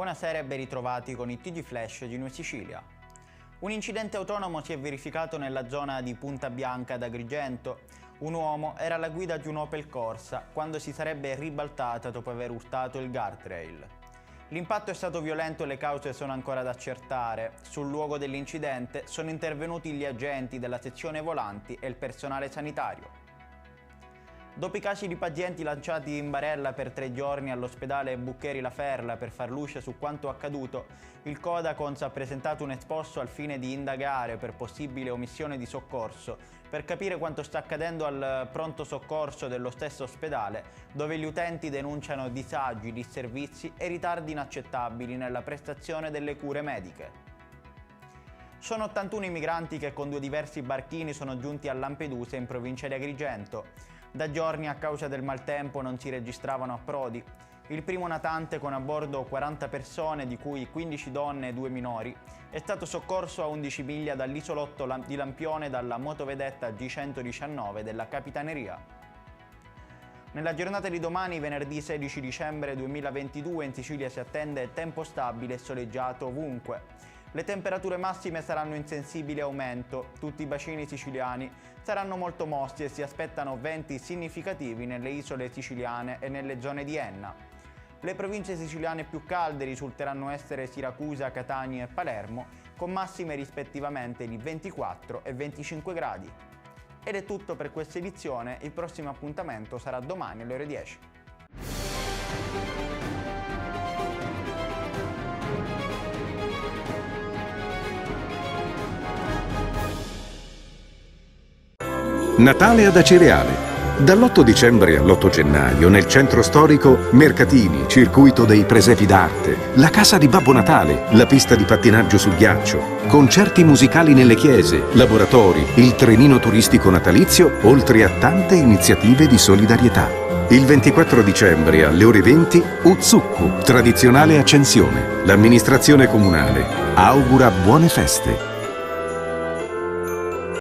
Buonasera e ben ritrovati con i TG Flash di Noi Sicilia. Un incidente autonomo si è verificato nella zona di Punta Bianca ad Agrigento. Un uomo era alla guida di un Opel Corsa quando si sarebbe ribaltata dopo aver urtato il guardrail. L'impatto è stato violento e le cause sono ancora da accertare. Sul luogo dell'incidente sono intervenuti gli agenti della sezione volanti e il personale sanitario. Dopo i casi di pazienti lanciati in barella per 3 giorni all'ospedale Buccheri La Ferla per far luce su quanto accaduto, il Codacons ha presentato un esposto al fine di indagare per possibile omissione di soccorso, per capire quanto sta accadendo al pronto soccorso dello stesso ospedale, dove gli utenti denunciano disagi, disservizi e ritardi inaccettabili nella prestazione delle cure mediche. Sono 81 i migranti che con 2 diversi barchini sono giunti a Lampedusa in provincia di Agrigento. Da giorni a causa del maltempo non si registravano approdi. Il primo natante con a bordo 40 persone, di cui 15 donne e 2 minori, è stato soccorso a 11 miglia dall'isolotto di Lampione dalla motovedetta G119 della Capitaneria. Nella giornata di domani, venerdì 16 dicembre 2022, in Sicilia si attende tempo stabile e soleggiato ovunque. Le temperature massime saranno in sensibile aumento, tutti i bacini siciliani saranno molto mossi e si aspettano venti significativi nelle isole siciliane e nelle zone di Enna. Le province siciliane più calde risulteranno essere Siracusa, Catania e Palermo, con massime rispettivamente di 24 e 25 gradi. Ed è tutto per questa edizione, il prossimo appuntamento sarà domani alle ore 10. Natale ad Acireale. Dall'8 dicembre all'8 gennaio nel centro storico mercatini, circuito dei presepi d'arte, la casa di Babbo Natale, la pista di pattinaggio sul ghiaccio, concerti musicali nelle chiese, laboratori, il trenino turistico natalizio, oltre a tante iniziative di solidarietà. Il 24 dicembre alle ore 20 Uzzukku, tradizionale accensione. L'amministrazione comunale augura buone feste.